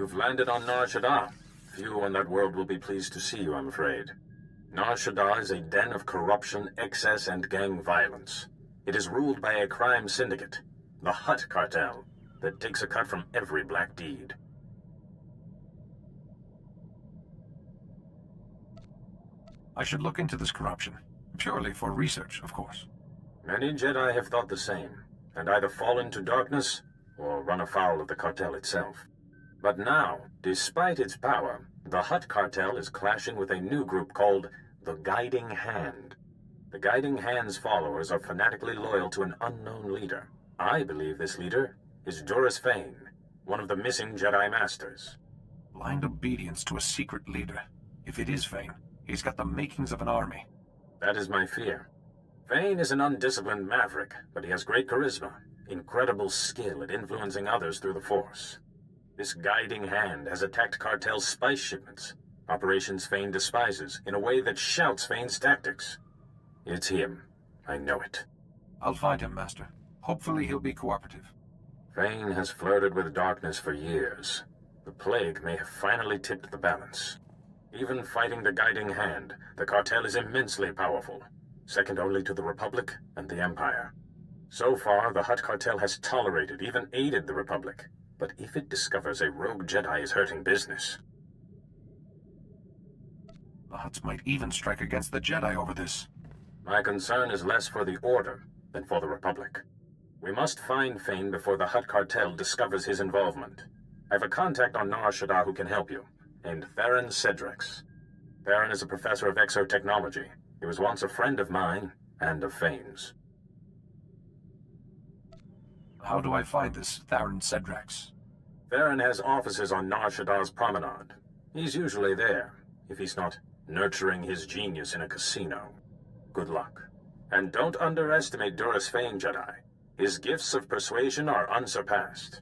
You've landed on Nar Shaddaa. Few in that world will be pleased to see you, I'm afraid. Nar Shaddaa is a den of corruption, excess, and gang violence. It is ruled by a crime syndicate, the Hutt cartel, that takes a cut from every black deed. I should look into this corruption. Purely for research, of course. Many Jedi have thought the same, and either fall into darkness or run afoul of the cartel itself. But now, despite its power, the Hutt cartel is clashing with a new group called the Guiding Hand. The Guiding Hand's followers are fanatically loyal to an unknown leader. I believe this leader is Duras Fane, one of the missing Jedi Masters. Blind obedience to a secret leader. If it is Fane, he's got the makings of an army. That is my fear. Fane is an undisciplined maverick, but he has great charisma, incredible skill at influencing others through the Force. This Guiding Hand has attacked cartel spice shipments, operations Fane despises, in a way that shouts Fane's tactics. It's him. I know it. I'll find him, Master. Hopefully he'll be cooperative. Fane has flirted with darkness for years. The plague may have finally tipped the balance. Even fighting the Guiding Hand, the cartel is immensely powerful, second only to the Republic and the Empire. So far, the Hutt cartel has tolerated, even aided the Republic. But if it discovers a rogue Jedi is hurting business... The Hutts might even strike against the Jedi over this. My concern is less for the Order than for the Republic. We must find Fane before the Hutt cartel discovers his involvement. I have a contact on Nar Shaddaa who can help you, named Theron Cedrex. Theron is a professor of exotechnology. He was once a friend of mine and of Fane's. How do I find this Theron Cedrex? Theron has offices on Nar Shaddaa's promenade. He's usually there, if he's not nurturing his genius in a casino. Good luck. And don't underestimate Duras Fane, Jedi. His gifts of persuasion are unsurpassed.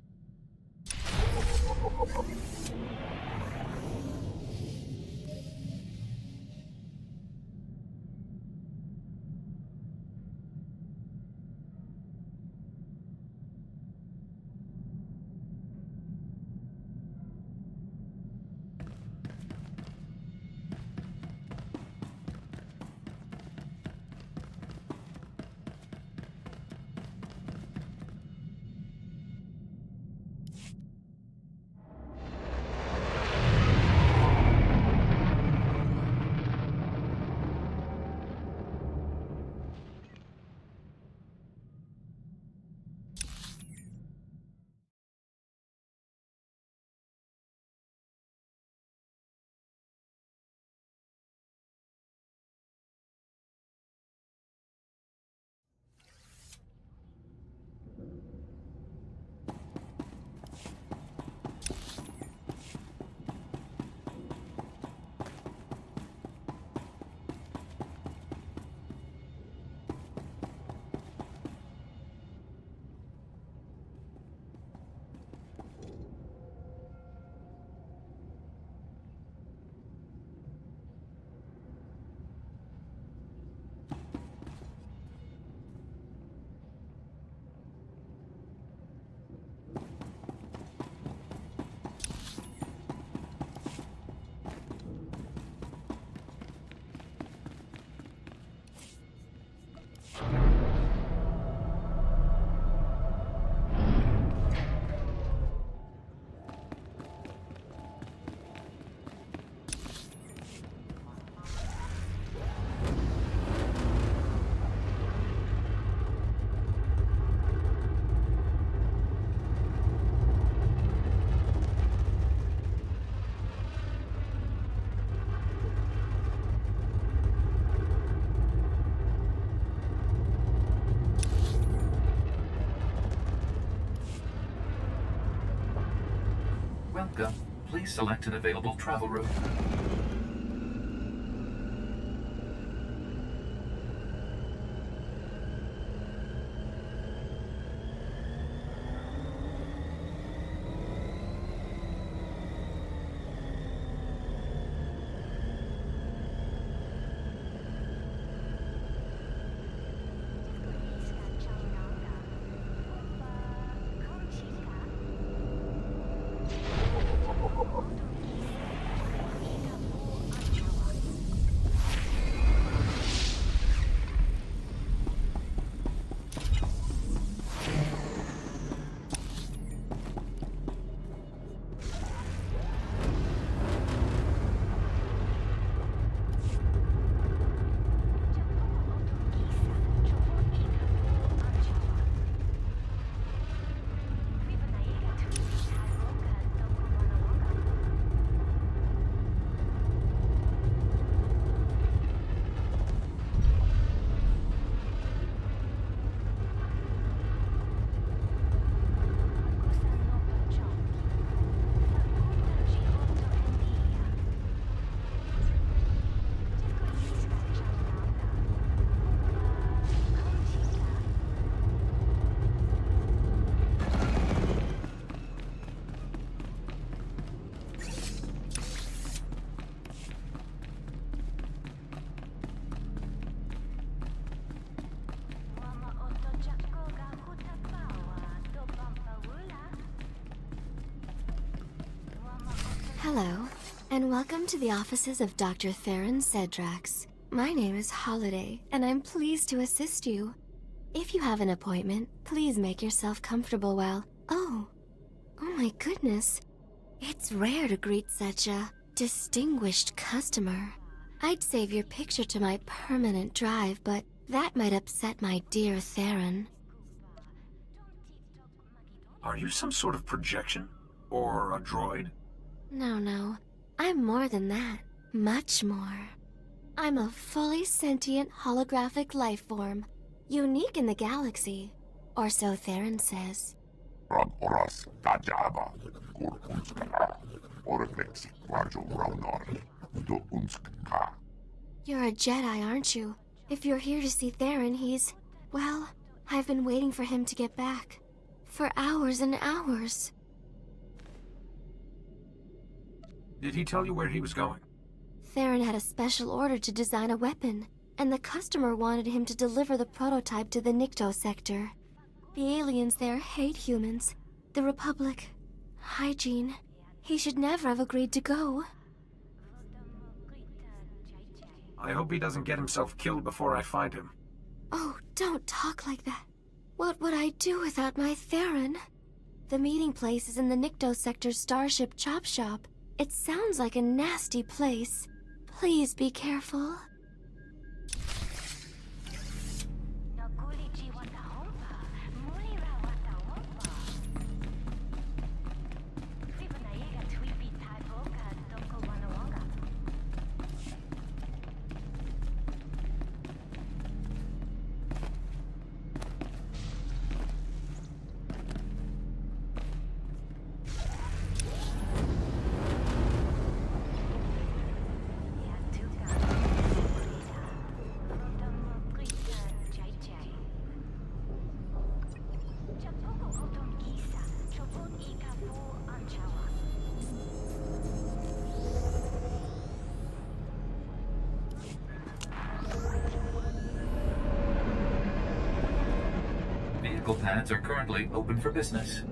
Welcome. Please select an available travel route. Hello, and welcome to the offices of Dr. Theron Cedrax. My name is Holiday, and I'm pleased to assist you. If you have an appointment, please make yourself comfortable while... Oh my goodness. It's rare to greet such a distinguished customer. I'd save your picture to my permanent drive, but that might upset my dear Theron. Are you some sort of projection? Or a droid? No. I'm more than that. Much more. I'm a fully sentient holographic life form. Unique in the galaxy. Or so Theron says. You're a Jedi, aren't you? If you're here to see Theron, he's... Well, I've been waiting for him to get back. For hours and hours. Did he tell you where he was going? Theron had a special order to design a weapon, and the customer wanted him to deliver the prototype to the Nikto sector. The aliens there hate humans. The Republic. Hygiene. He should never have agreed to go. I hope he doesn't get himself killed before I find him. Oh, don't talk like that. What would I do without my Theron? The meeting place is in the Nikto sector's Starship Chop Shop. It sounds like a nasty place. Please be careful. Vehicle pads are currently open for business.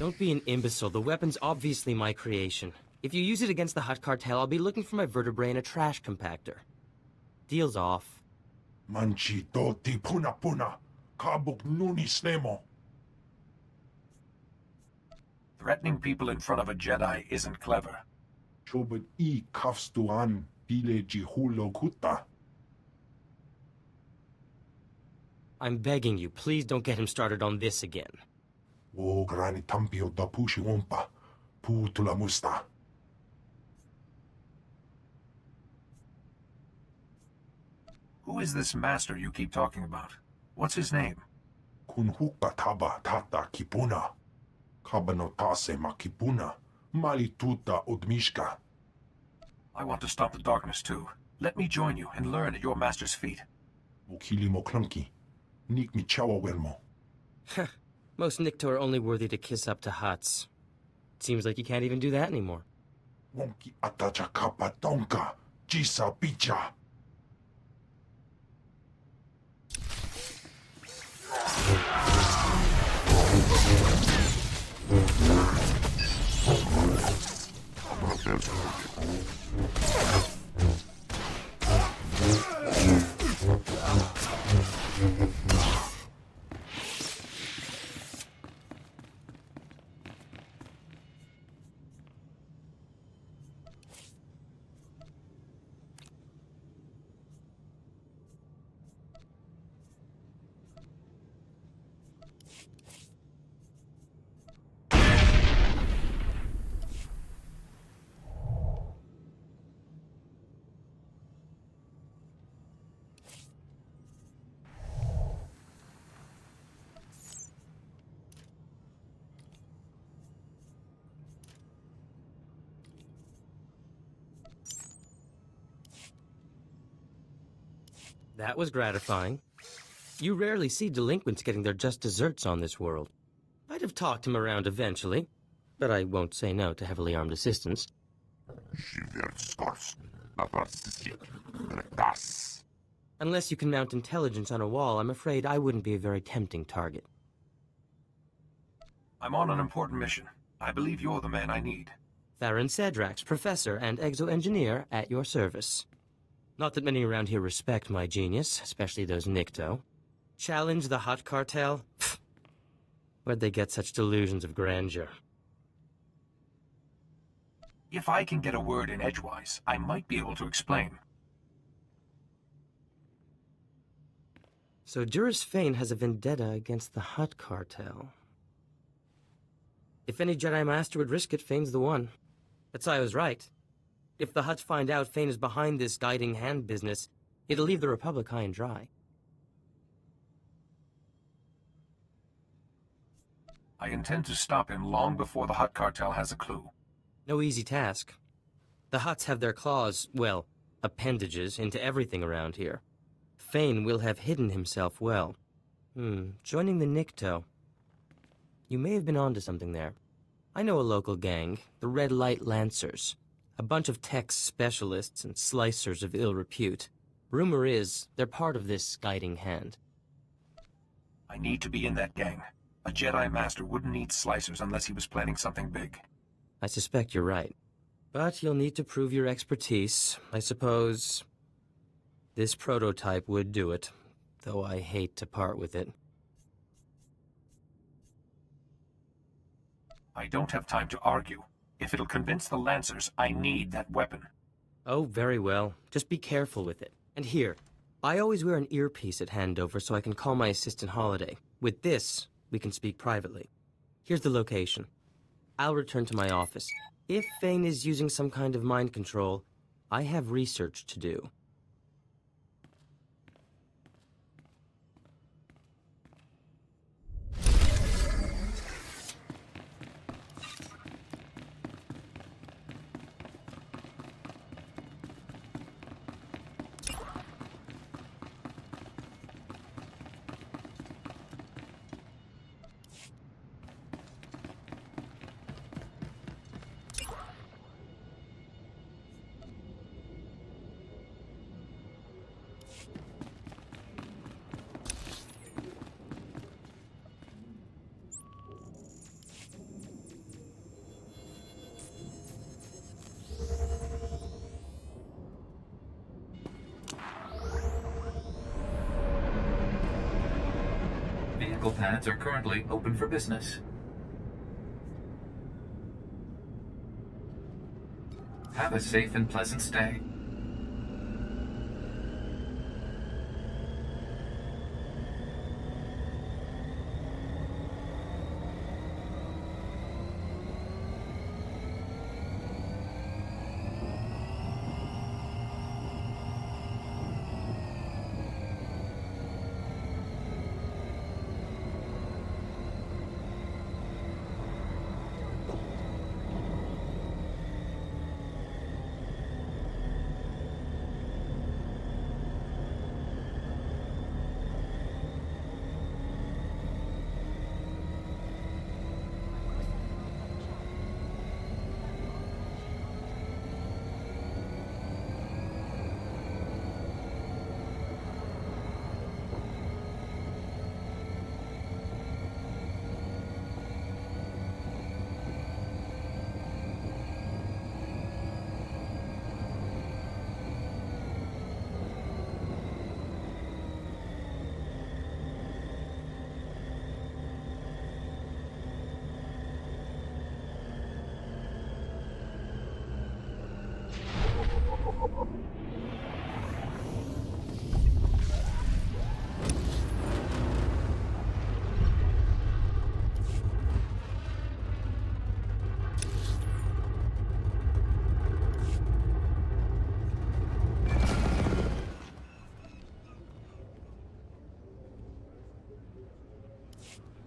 Don't be an imbecile. The weapon's obviously my creation. If you use it against the Hutt cartel, I'll be looking for my vertebrae in a trash compactor. Deal's off. Manchi doti puna puna. Kabuk nuni snemo. Threatening people in front of a Jedi isn't clever. Chobot I kafstuan pile jihulo kuta. I'm begging you, please don't get him started on this again. O grani tampio da pushi wompa. Pu tula musta. Who is this master you keep talking about? What's his name? Kun hukka taba tata kipuna. Kabano tase makipuna. Mali tuta odmishka. I want to stop the darkness too. Let me join you and learn at your master's feet. Ukili mo clunky. Nik mi chawa wermo. Most Nikto are only worthy to kiss up to Hutts. Seems like you can't even do that anymore. Wonki atacha kapa tonka. Jisa picha. That was gratifying. You rarely see delinquents getting their just desserts on this world. I'd have talked him around eventually, but I won't say no to heavily armed assistance. Unless you can mount intelligence on a wall, I'm afraid I wouldn't be a very tempting target. I'm on an important mission. I believe you're the man I need. Theron Cedrax, professor and exo-engineer at your service. Not that many around here respect my genius, especially those Nikto. Challenge the Hutt cartel? Pfft. Where'd they get such delusions of grandeur? If I can get a word in edgewise, I might be able to explain. So Juris Fane has a vendetta against the Hutt cartel. If any Jedi Master would risk it, Fane's the one. That's why I was right. If the Hutts find out Fane is behind this guiding hand business, it'll leave the Republic high and dry. I intend to stop him long before the Hutt cartel has a clue. No easy task. The Hutts have their claws, well, appendages, into everything around here. Fane will have hidden himself well. Joining the Nikto. You may have been onto something there. I know a local gang, the Red Light Lancers. A bunch of tech specialists and slicers of ill repute. Rumor is, they're part of this guiding hand. I need to be in that gang. A Jedi Master wouldn't need slicers unless he was planning something big. I suspect you're right. But you'll need to prove your expertise. I suppose this prototype would do it, though I hate to part with it. I don't have time to argue. If it'll convince the Lancers, I need that weapon. Oh, very well. Just be careful with it. And here, I always wear an earpiece at handover so I can call my assistant Holiday. With this, we can speak privately. Here's the location. I'll return to my office. If Fane is using some kind of mind control, I have research to do. medical pads are currently open for business. Have a safe and pleasant stay.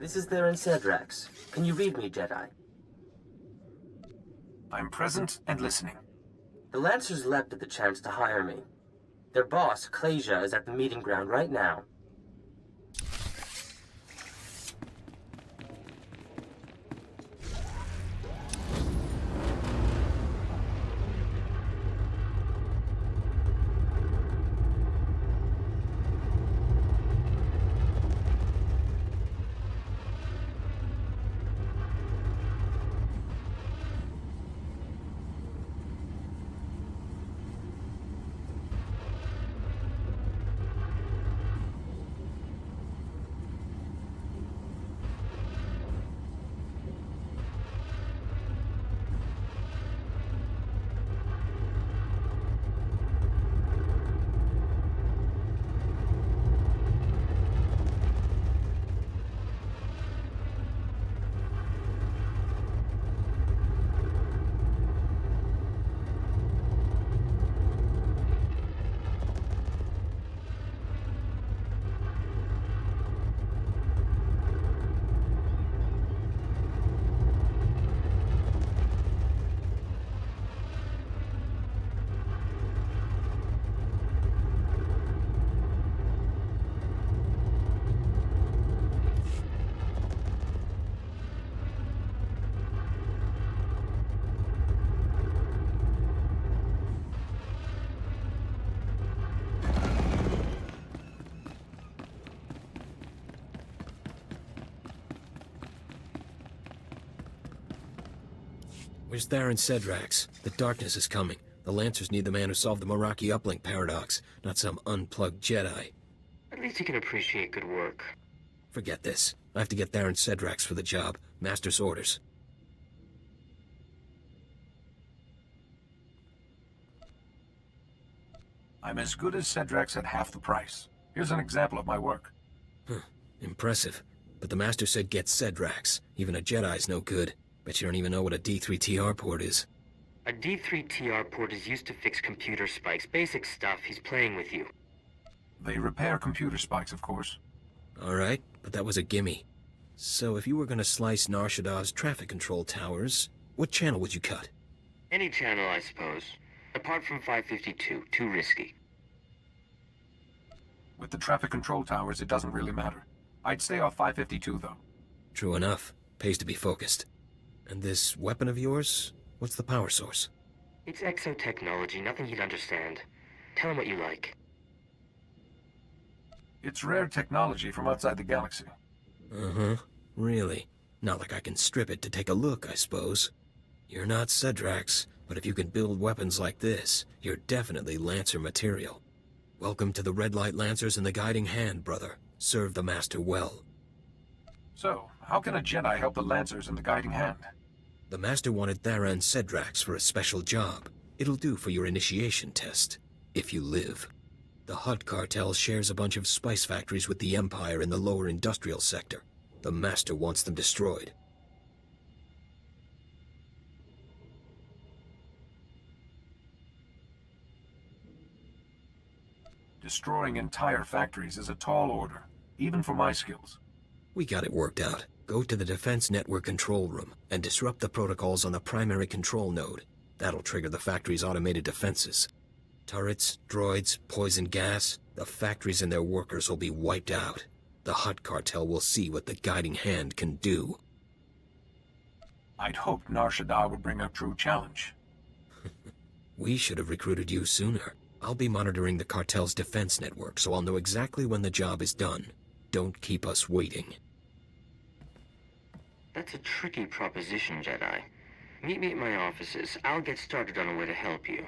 This is Theron Cedrax. Can you read me, Jedi? I'm present and listening. The Lancers leapt at the chance to hire me. Their boss, Clasia, is at the meeting ground right now. Where's Theron Cedrax? The darkness is coming. The Lancers need the man who solved the Meraki uplink paradox, not some unplugged Jedi. At least you can appreciate good work. Forget this. I have to get Theron Cedrax for the job. Master's orders. I'm as good as Cedrax at half the price. Here's an example of my work. Impressive. But the Master said get Cedrax. Even a Jedi's no good. Bet you don't even know what a D3TR port is. A D3TR port is used to fix computer spikes. Basic stuff. He's playing with you. They repair computer spikes, of course. Alright, but that was a gimme. So if you were gonna slice Nar Shaddaa's traffic control towers, what channel would you cut? Any channel, I suppose. Apart from 552. Too risky. With the traffic control towers, it doesn't really matter. I'd stay off 552, though. True enough. Pays to be focused. And this weapon of yours? What's the power source? It's exotechnology, nothing you'd understand. Tell him what you like. It's rare technology from outside the galaxy. Uh-huh. Really? Not like I can strip it to take a look, I suppose. You're not Cedrax, but if you can build weapons like this, you're definitely Lancer material. Welcome to the Red Light Lancers and the Guiding Hand, brother. Serve the Master well. So, how can a Jedi help the Lancers and the Guiding Hand? The Master wanted Theron Cedrax for a special job. It'll do for your initiation test, if you live. The Hutt cartel shares a bunch of spice factories with the Empire in the lower industrial sector. The Master wants them destroyed. Destroying entire factories is a tall order, even for my skills. We got it worked out. Go to the Defense Network control room and disrupt the protocols on the primary control node. That'll trigger the factory's automated defenses. Turrets, droids, poison gas, the factories and their workers will be wiped out. The Hutt cartel will see what the Guiding Hand can do. I'd hoped Nar Shaddaa would bring a true challenge. We should have recruited you sooner. I'll be monitoring the cartel's defense network, so I'll know exactly when the job is done. Don't keep us waiting. That's a tricky proposition, Jedi. Meet me at my offices. I'll get started on a way to help you.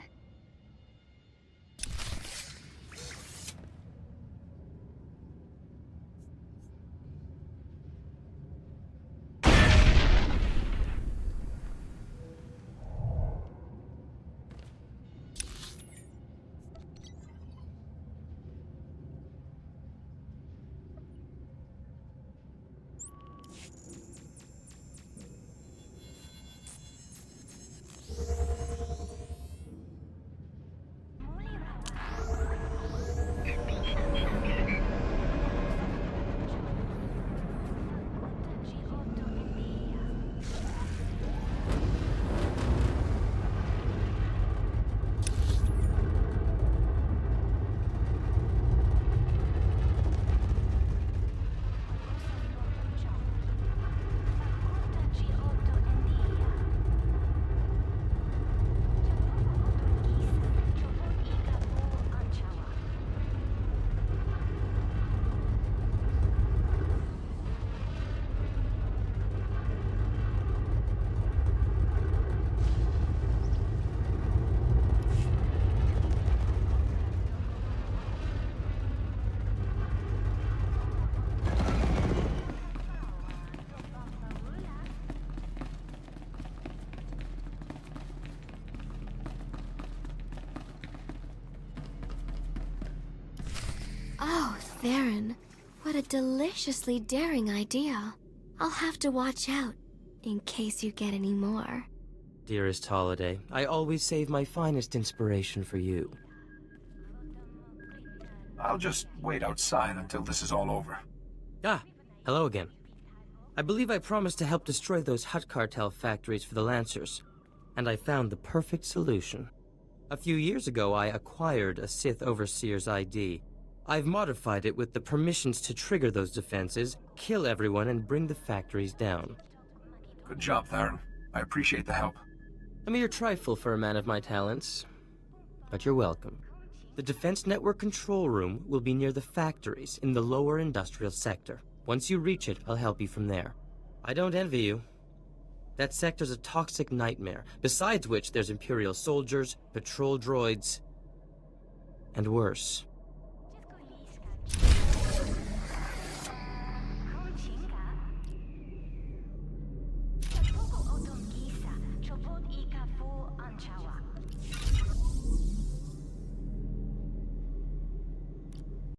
Oh, Theron. What a deliciously daring idea. I'll have to watch out, in case you get any more. Dearest Holiday, I always save my finest inspiration for you. I'll just wait outside until this is all over. Ah, hello again. I believe I promised to help destroy those Hutt cartel factories for the Lancers, and I found the perfect solution. A few years ago, I acquired a Sith Overseer's ID. I've modified it with the permissions to trigger those defenses, kill everyone, and bring the factories down. Good job, Theron. I appreciate the help. A mere trifle for a man of my talents, but you're welcome. The Defense Network control room will be near the factories in the lower industrial sector. Once you reach it, I'll help you from there. I don't envy you. That sector's a toxic nightmare, besides which there's Imperial soldiers, patrol droids, and worse.